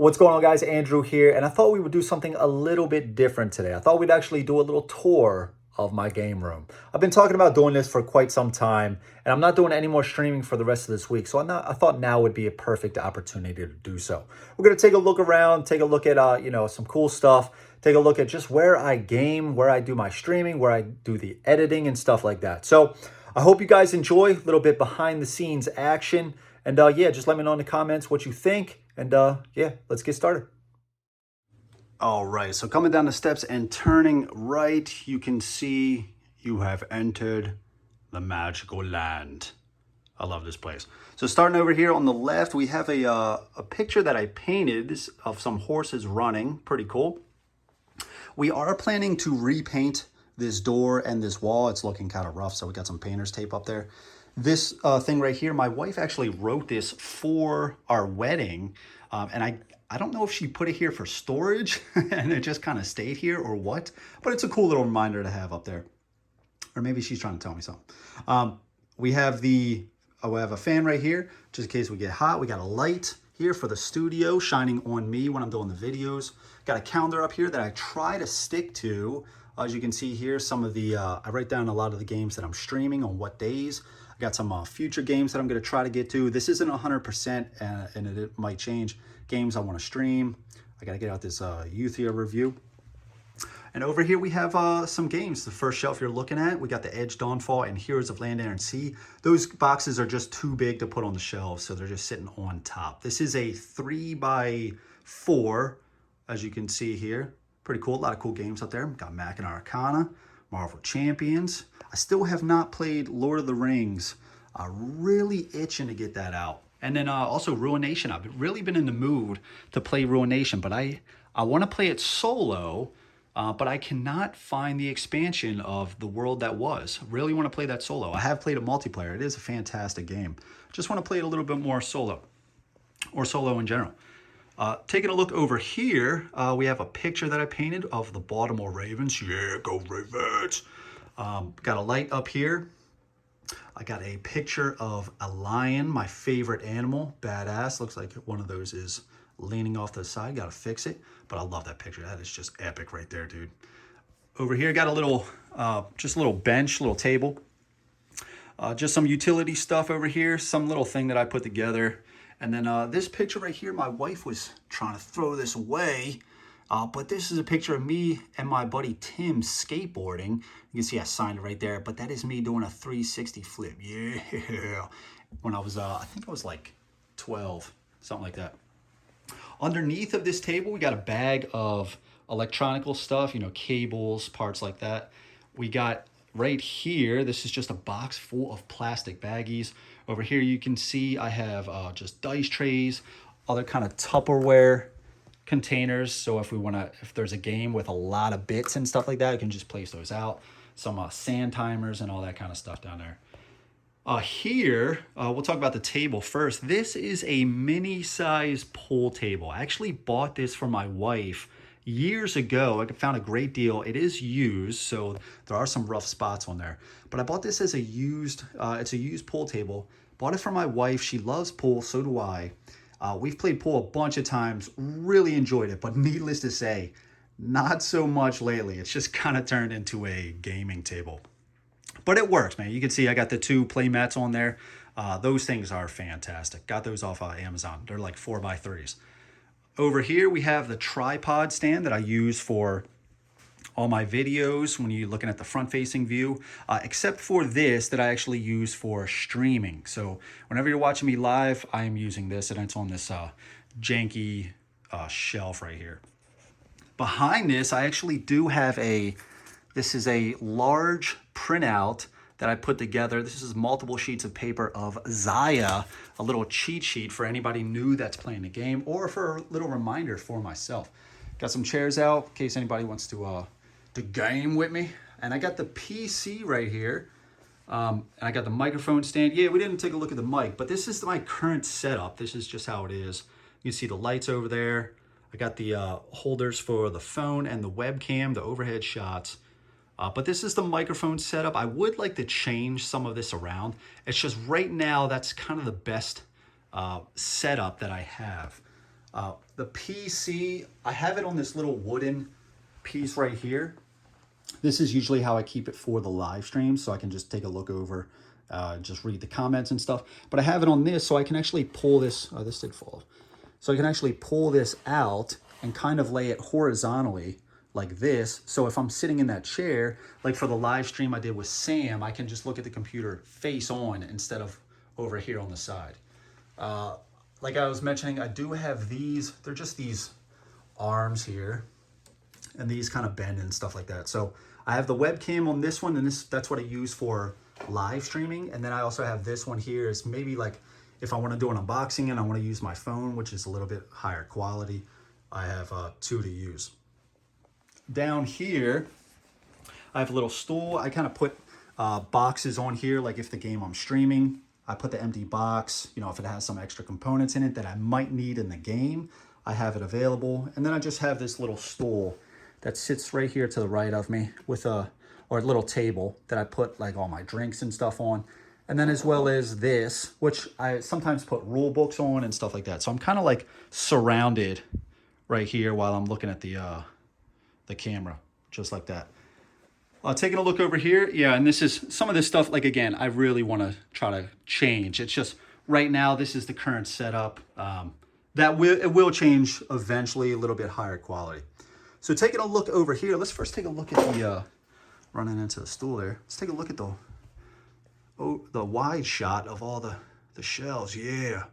What's going on, guys? Andrew here, and I thought we would do something a little bit different today. I thought we'd actually do a little tour of my game room. I've been talking about doing this for quite some time, and I'm not doing any more streaming for the rest of this week, so I thought now would be a perfect opportunity to do so. We're going to take a look around, take a look at some cool stuff, take a look at just where I game, where I do my streaming, where I do the editing and stuff like that. So I hope you guys enjoy a little bit behind the scenes action. And yeah, just let me know in the comments what you think. And yeah, let's get started. All right, so coming down the steps and turning right, you can see you have entered the magical land. I love this place. So starting over here on the left, we have a picture that I painted of some horses running. Pretty cool. We are planning to repaint this door and this wall. It's looking kind of rough, so we got some painter's tape up there. This thing right here, my wife actually wrote this for our wedding, and I don't know if she put it here for storage and it just kind of stayed here or what, but it's a cool little reminder to have up there. Or maybe she's trying to tell me something. We have a fan right here, just in case we get hot. We got a light here for the studio shining on me when I'm doing the videos. Got a calendar up here that I try to stick to. As you can see here, some of the, I write down a lot of the games that I'm streaming on what days. I got some future games that I'm going to try to get to. This isn't 100% and it might change. Games I want to stream. I got to get out this Youthia review. And over here we have some games. The first shelf you're looking at, we got the Edge Dawnfall and Heroes of Land, Air, and Sea. Those boxes are just too big to put on the shelves, so they're just sitting on top. This is a 3x4, as you can see here. Pretty cool. A lot of cool games out there. Got Mac and Arcana, Marvel Champions. I still have not played Lord of the Rings. Really itching to get that out. And then also Ruination. I've really been in the mood to play Ruination, but I want to play it solo, but I cannot find the expansion of The World That Was. Really want to play that solo. I have played a multiplayer. It is a fantastic game. Just want to play it a little bit more solo, or solo in general. Taking a look over here, we have a picture that I painted of the Baltimore Ravens. Yeah, go Ravens. Got a light up here. I got a picture of a lion, my favorite animal. Badass. Looks like one of those is leaning off to the side. Got to fix it. But I love that picture. That is just epic right there, dude. Over here, got a little, just a little bench, little table. Just some utility stuff over here. Some little thing that I put together. And then this picture right here, my wife was trying to throw this away. But this is a picture of me and my buddy Tim skateboarding. You can see I signed it right there, but that is me doing a 360 flip. Yeah. When I was, I think I was like 12, something like that. Underneath of this table, we got a bag of electronical stuff, you know, cables, parts like that. We got right here, this is just a box full of plastic baggies. Over here, you can see I have just dice trays, other kind of Tupperware containers, so if there's a game with a lot of bits and stuff like that, you can just place those out. Some sand timers and all that kind of stuff down there. Here, we'll talk about the table first. This is a mini size pool table. I actually bought this for my wife years ago. I found a great deal. It is used, so there are some rough spots on there. But I bought this as a used, it's a used pool table. Bought it for my wife. She loves pool, so do I. We've played pool a bunch of times, really enjoyed it, but needless to say, not so much lately. It's just kind of turned into a gaming table. But it works, man. You can see I got the 2 play mats on there. Those things are fantastic. Got those off Amazon. They're like 4x3s. Over here, we have the tripod stand that I use for all my videos when you're looking at the front-facing view, except for this that I actually use for streaming. So whenever you're watching me live, I am using this, and it's on this janky shelf right here. Behind this, I actually do have this is a large printout that I put together. This is multiple sheets of paper of Zaya, a little cheat sheet for anybody new that's playing the game, or for a little reminder for myself. Got some chairs out in case anybody wants to game with me. And I got the PC right here. And I got the microphone stand. Yeah, we didn't take a look at the mic, but this is my current setup. This is just how it is. You can see the lights over there. I got the holders for the phone and the webcam, the overhead shots. But this is the microphone setup. I would like to change some of this around. It's just right now, that's kind of the best setup that I have. The PC, I have it on this little wooden piece right here. This is usually how I keep it for the live stream, so I can just take a look over, just read the comments and stuff. But I have it on this, so I can actually pull this. Oh, this did fall. So I can actually pull this out and kind of lay it horizontally like this. So if I'm sitting in that chair, like for the live stream I did with Sam, I can just look at the computer face on instead of over here on the side. Like I was mentioning, I do have these. They're just these arms here, and these kind of bend and stuff like that. So I have the webcam on this one, and that's what I use for live streaming. And then I also have this one here is maybe like if I want to do an unboxing and I want to use my phone, which is a little bit higher quality, I have two to use. Down here, I have a little stool. I kind of put boxes on here, like if the game I'm streaming, I put the empty box, you know, if it has some extra components in it that I might need in the game, I have it available. And then I just have this little stool that sits right here to the right of me with or a little table that I put like all my drinks and stuff on. And then as well as this, which I sometimes put rule books on and stuff like that. So I'm kind of like surrounded right here while I'm looking at the camera, just like that. Taking a look over here, yeah, and this is some of this stuff, like again, I really want to try to change. It's just right now, this is the current setup. It will change eventually, a little bit higher quality. So taking a look over here, let's first take a look at the, running into the stool there. Let's take a look at the wide shot of all the shelves. Yeah,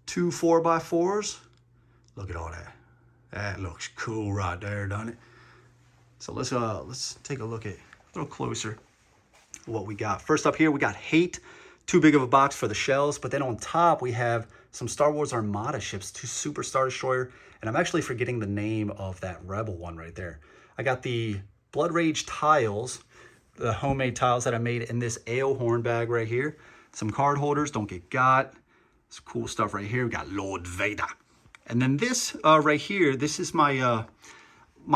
2 4x4s. Look at all that. That looks cool right there, doesn't it? So let's take a look at a little closer what we got. First up here, we got Hate, too big of a box for the shells. But then on top, we have some Star Wars Armada ships, 2 Super Star Destroyer. And I'm actually forgetting the name of that Rebel one right there. I got the Blood Rage tiles, the homemade tiles that I made in this ale horn bag right here. Some card holders, don't get got. Some cool stuff right here. We got Lord Vader. And then this right here, this is my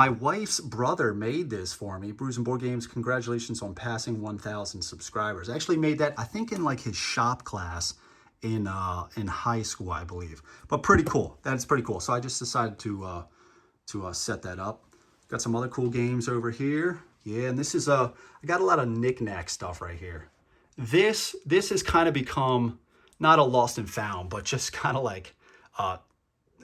wife's brother made this for me. Brews and Board Games, congratulations on passing 1,000 subscribers. I actually made that, I think, in like his shop class in high school, I believe. But pretty cool. That's pretty cool. So I just decided to set that up. Got some other cool games over here. Yeah, and this is I got a lot of knick-knack stuff right here. This has kind of become not a lost and found, but just kind of like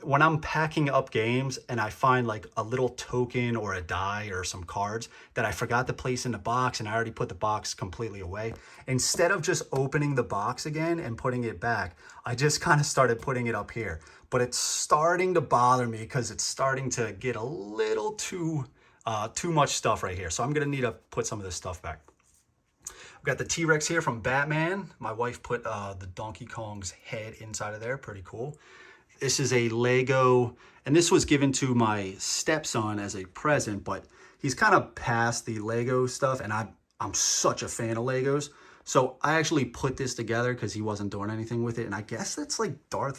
when I'm packing up games and I find like a little token or a die or some cards that I forgot to place in the box and I already put the box completely away, instead of just opening the box again and putting it back, I just kind of started putting it up here. But it's starting to bother me because it's starting to get a little too much stuff right here. So I'm going to need to put some of this stuff back. I've got the T-Rex here from Batman. My wife put the Donkey Kong's head inside of there. Pretty cool. This is a Lego, and this was given to my stepson as a present, but he's kind of past the Lego stuff, and I'm such a fan of Legos. So I actually put this together because he wasn't doing anything with it, and I guess that's like one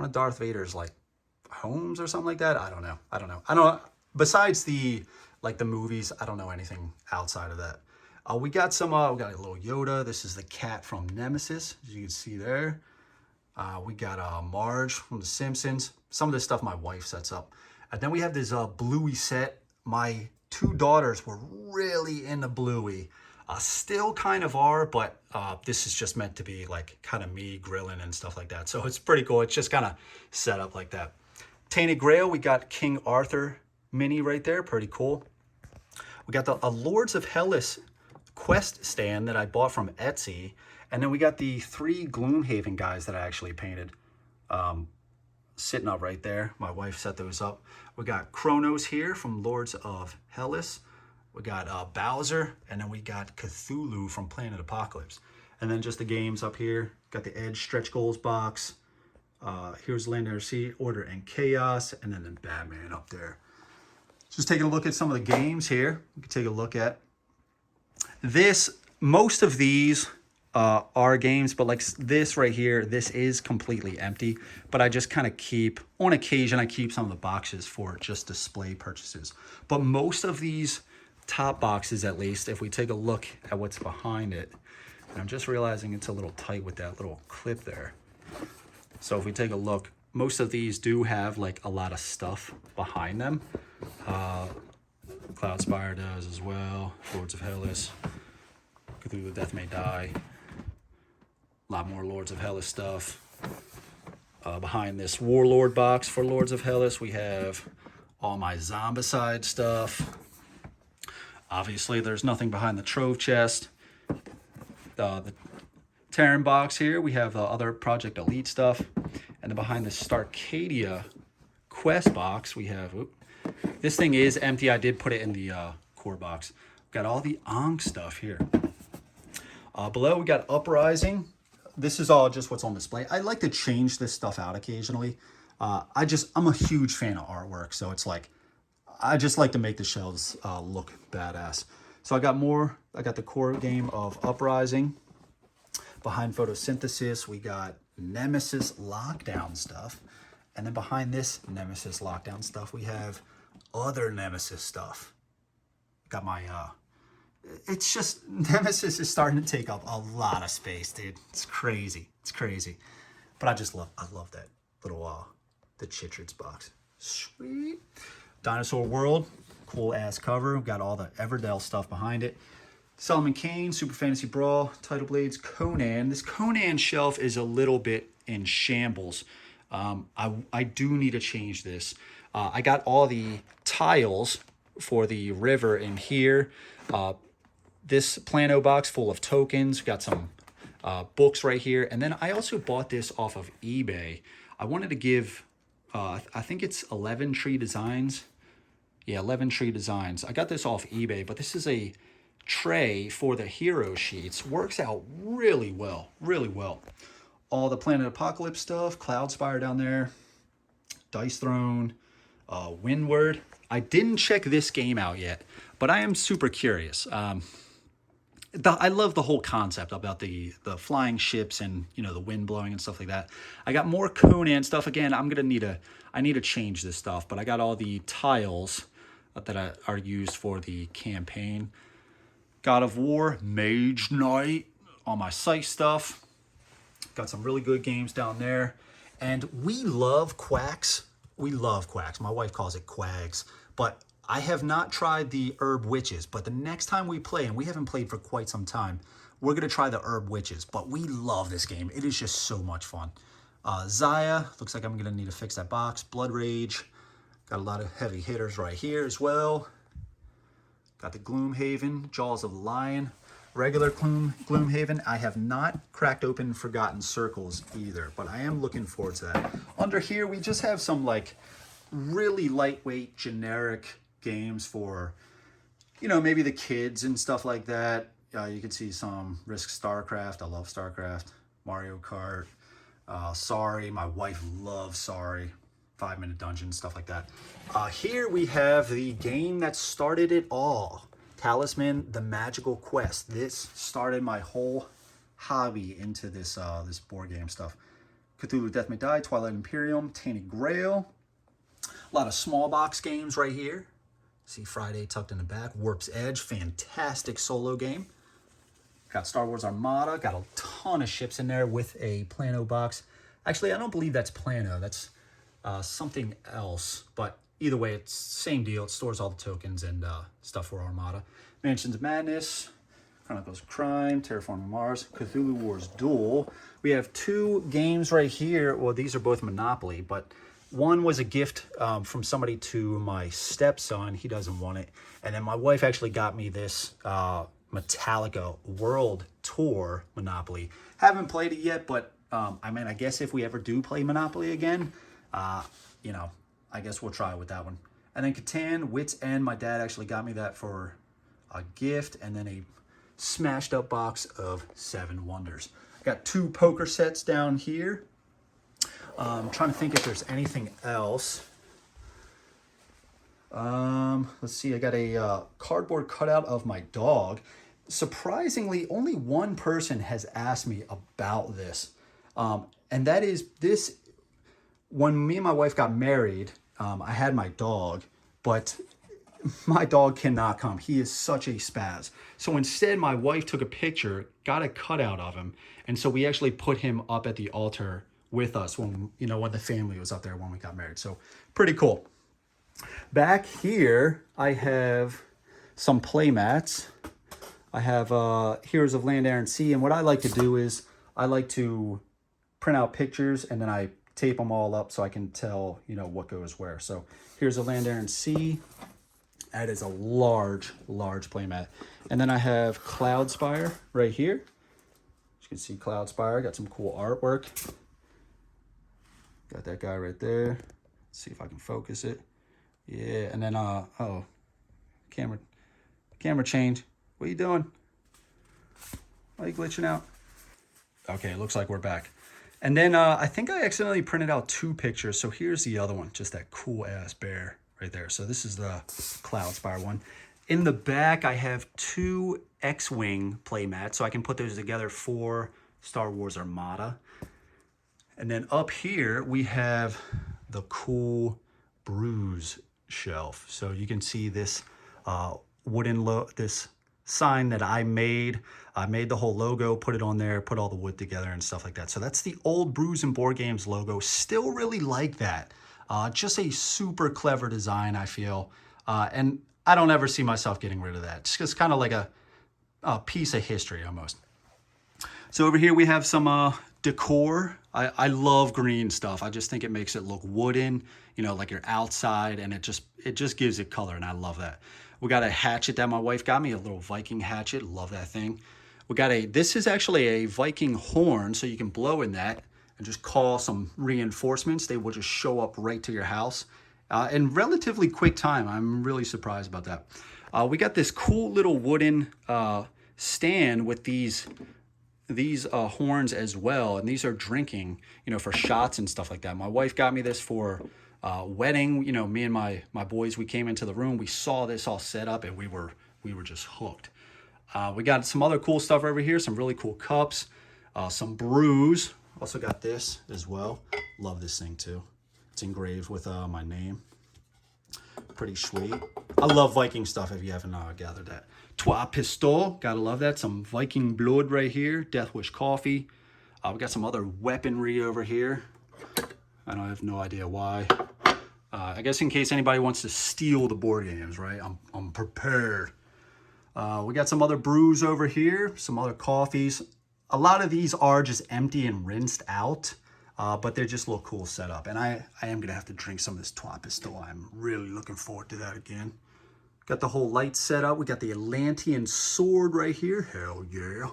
of Darth Vader's like homes or something like that. I don't know. Besides the movies, I don't know anything outside of that. We got we got a little Yoda. This is the cat from Nemesis, as you can see there. We got Marge from The Simpsons. Some of this stuff my wife sets up. And then we have this Bluey set. My 2 daughters were really into Bluey. Still kind of are, but this is just meant to be like kind of me grilling and stuff like that. So it's pretty cool. It's just kind of set up like that. Tainted Grail, we got King Arthur mini right there. Pretty cool. We got the Lords of Hellas quest stand that I bought from Etsy. And then we got the 3 Gloomhaven guys that I actually painted sitting up right there. My wife set those up. We got Kronos here from Lords of Hellas. We got Bowser, and then we got Cthulhu from Planet Apocalypse. And then just the games up here. Got the Edge Stretch Goals box. Here's Land Under Sea, Order and Chaos, and then the Batman up there. Just taking a look at some of the games here. We can take a look at this. Most of these are games, but like this right here, this is completely empty. But I just kind of keep, on occasion, I keep some of the boxes for just display purchases. But most of these top boxes, at least, if we take a look at what's behind it, and I'm just realizing it's a little tight with that little clip there. So if we take a look, most of these do have like a lot of stuff behind them. Cloudspire does as well. Lords of Hellas, Cthulhu Death May Die. A lot more Lords of Hellas stuff. Behind this Warlord box for Lords of Hellas, we have all my Zombicide stuff. Obviously, there's nothing behind the Trove chest. The Terran box here, we have the other Project Elite stuff. And then behind the Starcadia Quest box, we have... this thing is empty. I did put it in the core box. Got all the Ankh stuff here. Below, we got Uprising. This is all just what's on display. I like to change this stuff out occasionally. I'm a huge fan of artwork, so it's like, I just like to make the shelves look badass. So I got the core game of Uprising. Behind Photosynthesis, we got Nemesis Lockdown stuff. And then behind this Nemesis Lockdown stuff, we have other Nemesis stuff. Got my, it's just, Nemesis is starting to take up a lot of space, dude. It's crazy. It's crazy. But I love that little, the Chitrid's box. Sweet. Dinosaur World, cool ass cover. We've got all the Everdell stuff behind it. Solomon Kane, Super Fantasy Brawl, Title Blades, Conan. This Conan shelf is a little bit in shambles. I do need to change this. I got all the tiles for the river in here. This Plano box full of tokens. We've got some books right here. And then I also bought this off of eBay. I wanted to give, I think it's 11 Tree Designs. Yeah, 11 Tree Designs. I got this off eBay, but this is a tray for the hero sheets. Works out really well, really well. All the Planet Apocalypse stuff, Cloudspire down there, Dice Throne, Windward. I didn't check this game out yet, but I am super curious. I love the whole concept about the flying ships and, you know, the wind blowing and stuff like that. I got more Conan stuff. Again, I need to change this stuff, but I got all the tiles that are used for the campaign. God of War, Mage Knight, all my site stuff. Got some really good games down there. And we love quacks. We love quacks. My wife calls it quags. But I have not tried the Herb Witches. But the next time we play, and we haven't played for quite some time, we're going to try the Herb Witches. But we love this game. It is just so much fun. Zaya, looks like I'm going to need to fix that box. Blood Rage. Got a lot of heavy hitters right here as well. Got the Gloomhaven, Jaws of the Lion, regular Gloomhaven. I have not cracked open Forgotten Circles either, but I am looking forward to that. Under here, we just have some like really lightweight, generic games for, you know, maybe the kids and stuff like that. You can see some Risk StarCraft. I love StarCraft. Mario Kart. Sorry, my wife loves Sorry. 5-minute dungeon, stuff like that. Here we have the game that started it all. Talisman, The Magical Quest. This started my whole hobby into this this board game stuff. Cthulhu Death May Die, Twilight Imperium, Tainted Grail. A lot of small box games right here. See Friday tucked in the back. Warp's Edge, fantastic solo game. Got Star Wars Armada. Got a ton of ships in there with a Plano box. Actually, I don't believe that's Plano. That's something else, but either way, it's same deal. It stores all the tokens and stuff for Armada. Mansions of Madness, Chronicles of Crime, Terraforming Mars, Cthulhu Wars Duel. We have two games right here. Well, these are both Monopoly, but one was a gift from somebody to my stepson. He doesn't want it. And then my wife actually got me this Metallica World Tour Monopoly. Haven't played it yet, but I mean, I guess if we ever do play Monopoly again, you know, I guess we'll try it with that one. And then Catan, Wits End. My dad actually got me that for a gift. And then a smashed up box of 7 Wonders. I got 2 poker sets down here. I'm trying to think if there's anything else. Let's see. I got a cardboard cutout of my dog. Surprisingly, only one person has asked me about this. And that is this. When me and my wife got married, I had my dog, but my dog cannot come. He is such a spaz. So instead, my wife took a picture, got a cutout of him, and so we actually put him up at the altar with us when, you know, when the family was up there when we got married. So pretty cool. Back here, I have some play mats. I have Heroes of Land, Air, and Sea. And what I like to do is I like to print out pictures and then I tape them all up so I can tell, you know, what goes where. So Heroes of Land, Air, and Sea. That is a large, large play mat. And then I have Cloudspire right here. As you can see, Cloudspire. Got some cool artwork. Got that guy right there. Let's see if I can focus it. Yeah, and then, oh, camera change. What are you doing? Why are you glitching out? Okay, it looks like we're back. And then I think I accidentally printed out 2 pictures. So here's the other one, just that cool ass bear right there. So this is the Cloudspire one. In the back, I have 2 X-Wing play mats, so I can put those together for Star Wars Armada. And then up here, we have the cool Brews shelf. So you can see this this sign that I made. I made the whole logo, put it on there, put all the wood together and stuff like that. So that's the old Brews and Board Games logo. Still really like that. Just a super clever design, I feel. And I don't ever see myself getting rid of that. It's just kind of like a piece of history almost. So over here we have some decor. I love green stuff. I just think it makes it look wooden, you know, like you're outside, and it just gives it color, and I love that. We got a hatchet that my wife got me, a little Viking hatchet. Love that thing. We got this is actually a Viking horn, so you can blow in that and just call some reinforcements. They will just show up right to your house in relatively quick time. I'm really surprised about that. We got this cool little wooden stand with these horns as well, and these are drinking, you know, for shots and stuff like that. My wife got me this for wedding. You know, me and my boys, we came into the room, we saw this all set up, and we were just hooked. We got some other cool stuff over here, some really cool cups, some brews. Also got this as well. Love this thing too. It's engraved with my name. Pretty sweet. I love Viking stuff if you haven't gathered that. Trois Pistoles, gotta love that. Some Viking blood right here. Death Wish coffee. We got some other weaponry over here. I have no idea why. I guess in case anybody wants to steal the board games, right? I'm prepared. We got some other brews over here, some other coffees. A lot of these are just empty and rinsed out, but they're just a little cool setup. And I am going to have to drink some of this Trois Pistoles. I'm really looking forward to that again. Got the whole light set up. We got the Atlantean sword right here. Hell yeah.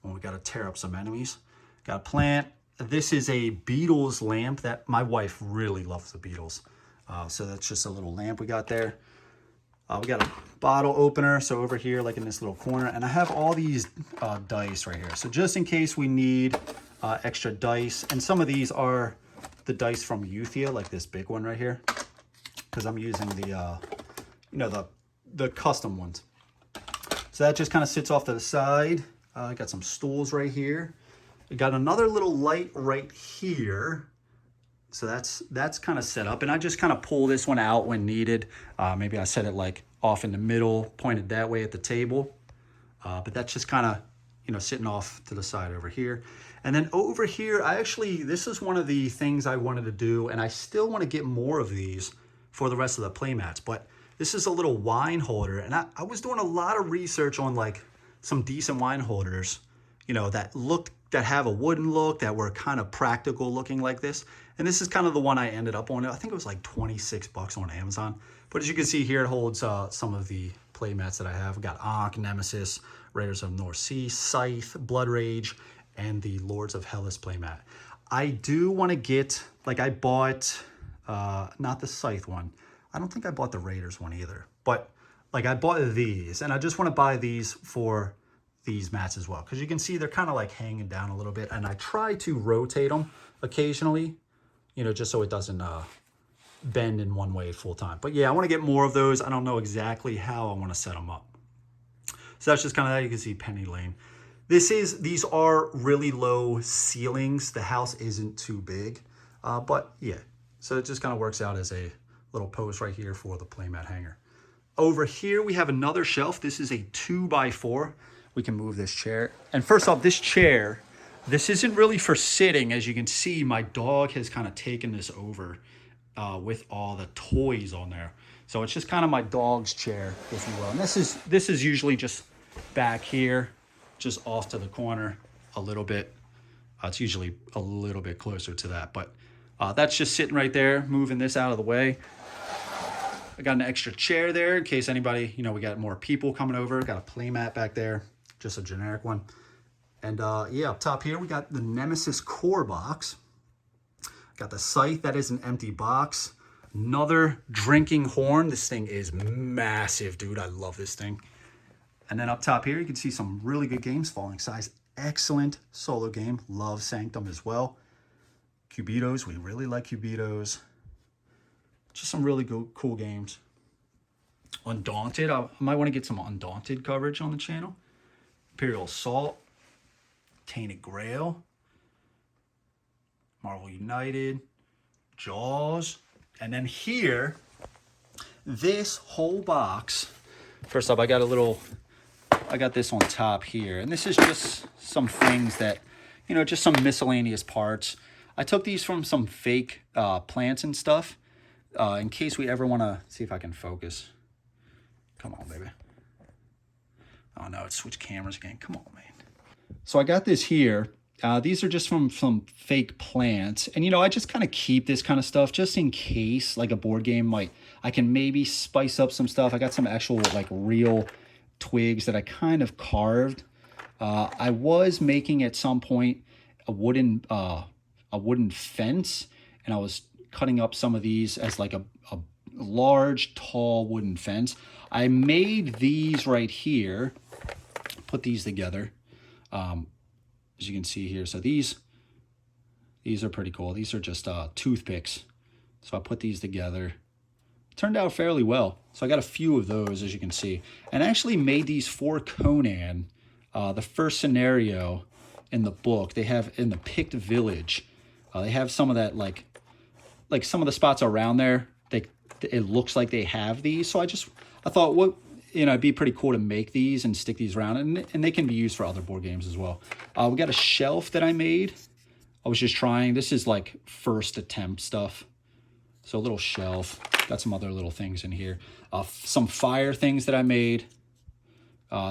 And we got to tear up some enemies. Got a plant. This is a Beatles lamp that my wife really loves the Beatles. So that's just a little lamp we got there. We got a bottle opener, so over here, like in this little corner, and I have all these dice right here. So just in case we need extra dice, and some of these are the dice from Euthia, like this big one right here, because I'm using the, you know, the custom ones. So that just kind of sits off to the side. I got some stools right here. We got another little light right here. So that's kind of set up, and I just kind of pull this one out when needed. Maybe I set it like off in the middle, pointed that way at the table. But that's just kind of, you know, sitting off to the side over here. And then over here, this is one of the things I wanted to do, and I still want to get more of these for the rest of the playmats. But this is a little wine holder, and I was doing a lot of research on like some decent wine holders, you know, that have a wooden look, that were kind of practical looking like this. And this is kind of the one I ended up on. I think it was like 26 bucks on Amazon. But as you can see here, it holds some of the play mats that I have. We got Ankh, Nemesis, Raiders of North Sea, Scythe, Blood Rage, and the Lords of Hellas playmat. I do want to get, like I bought, not the Scythe one. I don't think I bought the Raiders one either. But like I bought these, and I just want to buy these for these mats as well. Because you can see they're kind of like hanging down a little bit. And I try to rotate them occasionally, you know, just so it doesn't bend in one way full time. But yeah, I want to get more of those. I don't know exactly how I want to set them up. So that's just kind of how you can see Penny Lane. These are really low ceilings. The house isn't too big, but yeah. So it just kind of works out as a little post right here for the playmat hanger. Over here, we have another shelf. This is a 2x4. We can move this chair. And first off, this chair, This isn't really for sitting. As you can see, my dog has kind of taken this over with all the toys on there. So it's just kind of my dog's chair, if you will. And this is usually just back here, just off to the corner a little bit. It's usually a little bit closer to that, but that's just sitting right there, moving this out of the way. I got an extra chair there in case anybody, you know, we got more people coming over. Got a play mat back there, just a generic one. And yeah, up top here, we got the Nemesis core box. Got the scythe, that is an empty box. Another drinking horn. This thing is massive, dude. I love this thing. And then up top here, you can see some really good games. Falling Size, excellent solo game. Love Sanctum as well. Cubitos, we really like Cubitos. Just some really cool games. Undaunted, I might want to get some Undaunted coverage on the channel. Imperial Assault. Tainted Grail. Marvel United. Jaws. And then here, this whole box. First up, I got this on top here. And this is just some things that, you know, just some miscellaneous parts. I took these from some fake plants and stuff. In case we ever want to see if I can focus. Come on, baby. Oh no, it's switched cameras again. Come on, man. So I got this here. These are just from some fake plants. And, you know, I just kind of keep this kind of stuff just in case, like a board game I can maybe spice up some stuff. I got some actual, like, real twigs that I kind of carved. I was making at some point a wooden fence, and I was cutting up some of these as like a large, tall wooden fence. I made these right here, put these together. As you can see here, so these are pretty cool. These are just toothpicks. So I put these together. Turned out fairly well. So I got a few of those, as you can see. And I actually made these for Conan. The first scenario in the book, they have in the Picked Village. They have some of that, like some of the spots around there, it looks like they have these. So I thought, what, you know, it'd be pretty cool to make these and stick these around, and they can be used for other board games as well. We got a shelf that I made. I was just trying. This is like first attempt stuff. So a little shelf. Got some other little things in here. Some fire things that I made.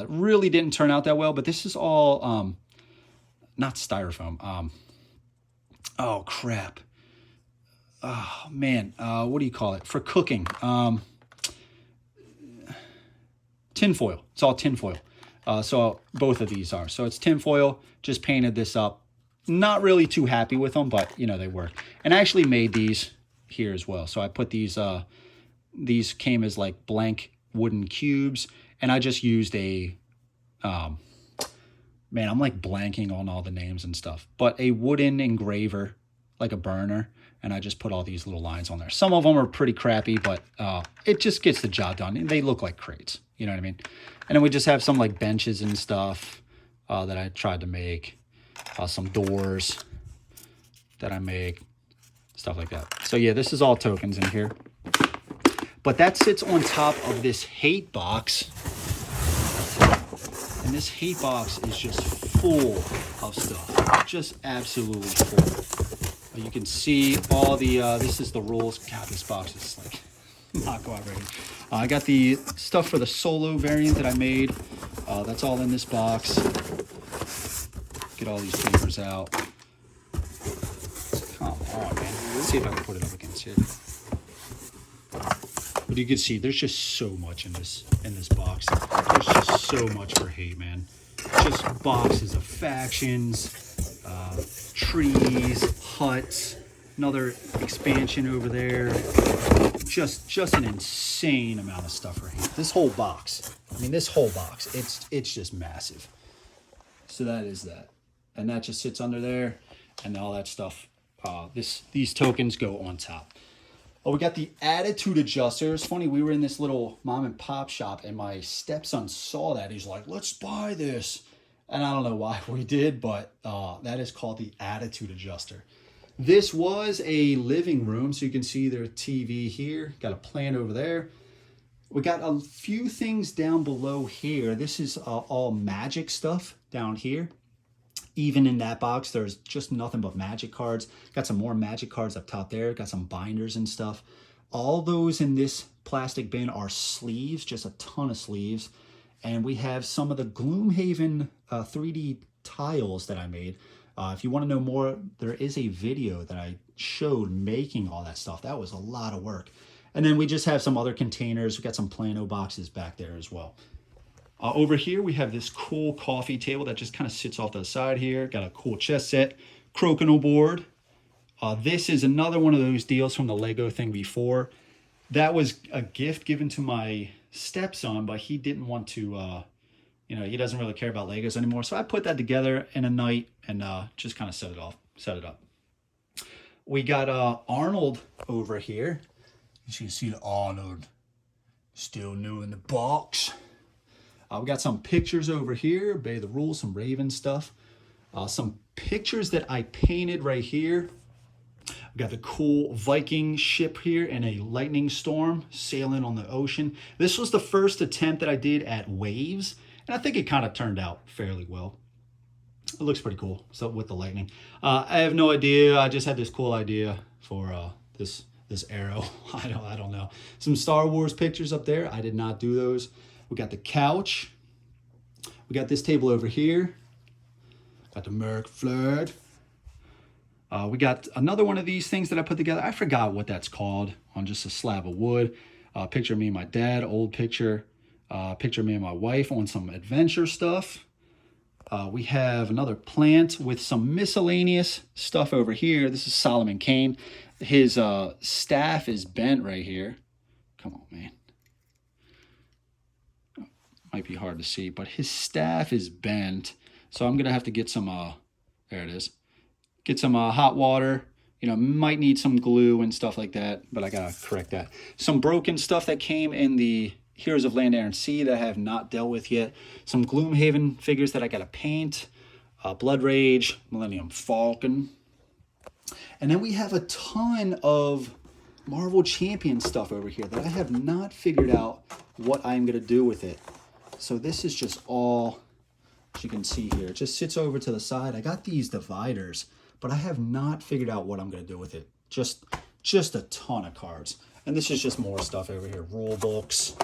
Really didn't turn out that well, but this is all not styrofoam. Oh crap. Oh man, what do you call it? For cooking. Tinfoil. It's all tinfoil. So both of these are. So it's tinfoil. Just painted this up. Not really too happy with them, but you know, they work. And I actually made these here as well. So I put these came as like blank wooden cubes, and I just used a man, I'm like blanking on all the names and stuff, but a wooden engraver, like a burner, and I just put all these little lines on there. Some of them are pretty crappy, but it just gets the job done. And they look like crates, you know what I mean? And then we just have some like benches and stuff that I tried to make, some doors that I make, stuff like that. So yeah, this is all tokens in here. But that sits on top of this hate box. And this hate box is just full of stuff. Just absolutely full. You can see all the, this is the rules. God, this box is like not cooperating. I got the stuff for the solo variant that I made. That's all in this box. Get all these papers out. Come on, man. Let's see if I can put it up against here. But you can see there's just so much in this box. There's just so much for hate, man. Just boxes of factions, trees, huts, another expansion over there. Just an insane amount of stuff for hate. This whole box. I mean, this whole box. It's just massive. So that is that, and that just sits under there, and all that stuff. These tokens go on top. Oh, we got the attitude adjuster. It's funny, we were in this little mom and pop shop, and my stepson saw that. He's like, let's buy this. And I don't know why we did, but that is called the attitude adjuster. This was a living room, so you can see their TV here. Got a plant over there. We got a few things down below here. This is all magic stuff down here. Even in that box, there's just nothing but Magic cards. Got some more Magic cards up top there. Got some binders and stuff. All those in this plastic bin are sleeves, just a ton of sleeves. And we have some of the Gloomhaven 3D tiles that I made. If you want to know more, there is a video that I showed making all that stuff. That was a lot of work. And then we just have some other containers. We got some Plano boxes back there as well. Over here, we have this cool coffee table that just kind of sits off to the side here. Got a cool chess set, crokinole board. This is another one of those deals from the Lego thing before. That was a gift given to my stepson, but he didn't want to, you know, he doesn't really care about Legos anymore. So I put that together in a night and just kind of set it up. We got Arnold over here. As you can see the Arnold, still new in the box. We got some pictures over here, Obey the Rules, some Raven stuff. Some pictures that I painted right here. We got the cool Viking ship here in a lightning storm sailing on the ocean. This was the first attempt that I did at waves, and I think it kind of turned out fairly well. It looks pretty cool, so with the lightning. I have no idea. I just had this cool idea for this arrow. I don't know. Some Star Wars pictures up there. I did not do those. We got the couch. We got this table over here. Got the Merc flag. We got another one of these things that I put together. I forgot what that's called, on just a slab of wood. Picture of me and my dad, old picture. Picture of me and my wife on some adventure stuff. We have another plant with some miscellaneous stuff over here. This is Solomon Kane. His staff is bent right here. Come on, man. Might be hard to see, but his staff is bent. So I'm going to have to get some, there it is. Get some hot water. You know, might need some glue and stuff like that, but I got to correct that. Some broken stuff that came in the Heroes of Land, Air, and Sea that I have not dealt with yet. Some Gloomhaven figures that I got to paint. Blood Rage, Millennium Falcon. And then we have a ton of Marvel Champion stuff over here that I have not figured out what I'm going to do with it. So this is just all, as you can see here, it just sits over to the side. I got these dividers, but I have not figured out what I'm going to do with it. Just a ton of cards. And this is just more stuff over here. Rule books.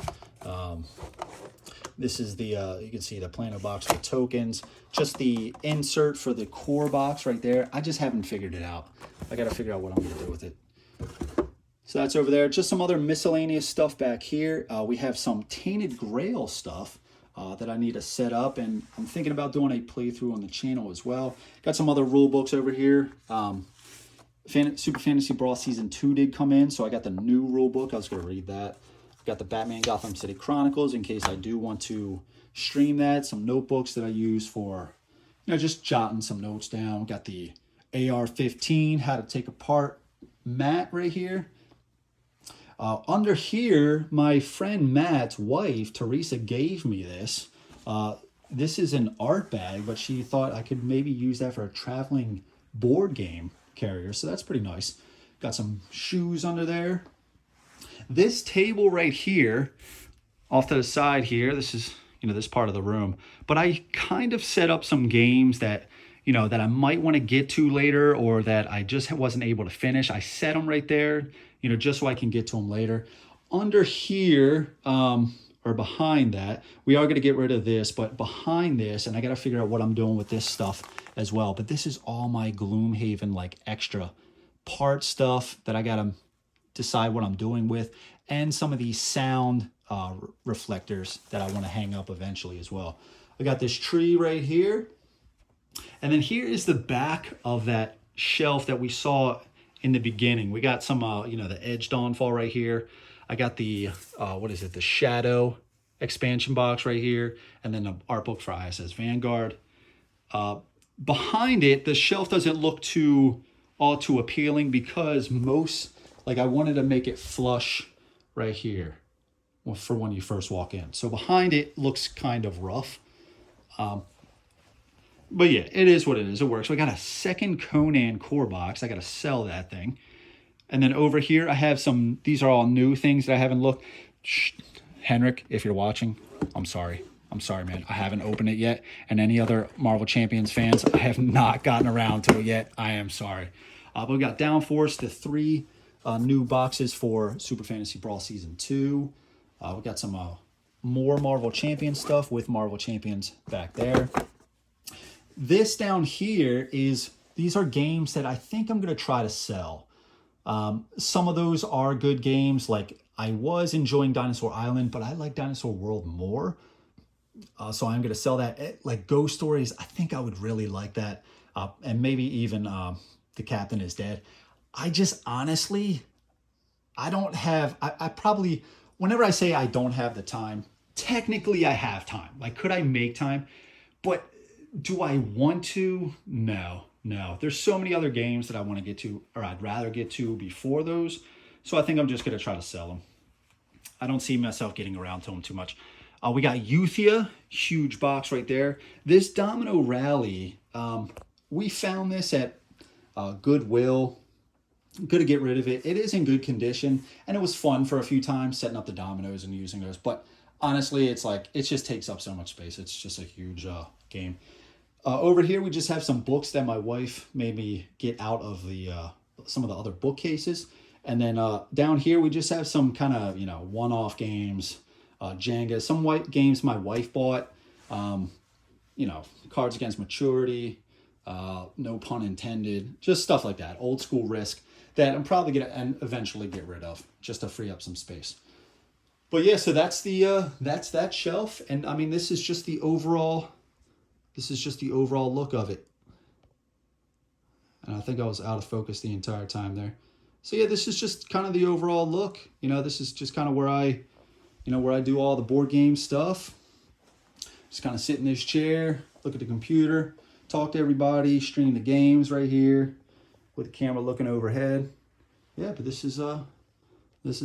This is the, you can see the Plano box with tokens. Just the insert for the core box right there. I just haven't figured it out. I got to figure out what I'm going to do with it. So that's over there. Just some other miscellaneous stuff back here. We have some Tainted Grail stuff that I need to set up. And I'm thinking about doing a playthrough on the channel as well. Got some other rule books over here. Super Fantasy Brawl Season 2 did come in, so I got the new rule book. I was going to read that. Got the Batman Gotham City Chronicles in case I do want to stream that. Some notebooks that I use for, you know, just jotting some notes down. Got the AR-15, how to take apart mat right here. Under here, my friend Matt's wife, Teresa, gave me this. This is an art bag, but she thought I could maybe use that for a traveling board game carrier, so that's pretty nice. Got some shoes under there. This table right here, off to the side here, this is, you know, this part of the room, but I kind of set up some games that, you know, that I might want to get to later or that I just wasn't able to finish. I set them right there, you know, just so I can get to them later. Under here, or behind that, we are going to get rid of this, but behind this, and I got to figure out what I'm doing with this stuff as well. But this is all my Gloomhaven, like, extra part stuff that I got to decide what I'm doing with, and some of these sound reflectors that I want to hang up eventually as well. I got this tree right here. And then here is the back of that shelf that we saw in the beginning. We got some, you know, the Edge Dawnfall right here. I got the, what is it? The Shadow expansion box right here. And then the art book for ISS Vanguard. Behind it, the shelf doesn't look all too appealing because most, like, I wanted to make it flush right here for when you first walk in. So behind it looks kind of rough. But yeah, it is what it is. It works. So I got a second Conan core box. I got to sell that thing. And then over here, I have some, these are all new things that I haven't looked. Shh, Henrik, if you're watching, I'm sorry. I'm sorry, man. I haven't opened it yet. And any other Marvel Champions fans, I have not gotten around to it yet. I am sorry. But we got Downforce, the 3 new boxes for Super Fantasy Brawl Season 2. We got some more Marvel Champions stuff with Marvel Champions back there. This down here is, these are games that I think I'm going to try to sell. Some of those are good games. Like, I was enjoying Dinosaur Island, but I like Dinosaur World more. So I'm going to sell that. Like Ghost Stories, I think I would really like that. And maybe even The Captain is Dead. I just honestly, I don't have, I probably, whenever I say I don't have the time, technically I have time. Like, could I make time? But do I want to? No. There's so many other games that I want to get to, or I'd rather get to before those. So I think I'm just going to try to sell them. I don't see myself getting around to them too much. We got Euthia, huge box right there. This Domino Rally, we found this at Goodwill. Good to get rid of it. It is in good condition, and it was fun for a few times setting up the dominoes and using those. But honestly, it's like, it just takes up so much space. It's just a huge game. Over here, we just have some books that my wife made me get out of the some of the other bookcases. And then down here, we just have some kind of, you know, one-off games. Jenga, some white games my wife bought, you know, Cards Against Maturity, no pun intended, just stuff like that, old school Risk that I'm probably going to eventually get rid of just to free up some space. But yeah, so that's that shelf. And I mean, this is just the overall look of it. And I think I was out of focus the entire time there. So yeah, this is just kind of the overall look. You know, this is just kind of where I do all the board game stuff. Just kind of sit in this chair, look at the computer, talk to everybody, stream the games right here with the camera looking overhead. Yeah, but this is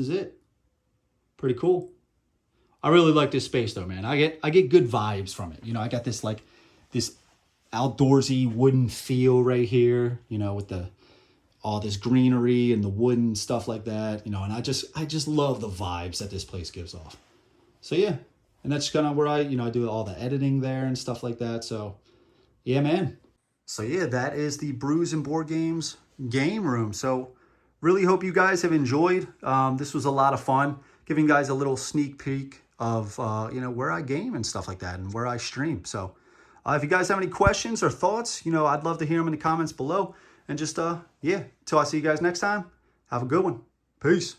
it. Pretty cool. I really like this space though, man. I get good vibes from it. You know, I got this like this outdoorsy wooden feel right here, you know, with all this greenery and the wooden stuff like that, you know, and I just love the vibes that this place gives off. So yeah, and that's kind of where I do all the editing there and stuff like that. So yeah, man. So yeah, that is the Brews and Board Games game room. So really hope you guys have enjoyed. This was a lot of fun, giving you guys a little sneak peek of, where I game and stuff like that and where I stream. So if you guys have any questions or thoughts, I'd love to hear them in the comments below. And just, till I see you guys next time, have a good one. Peace.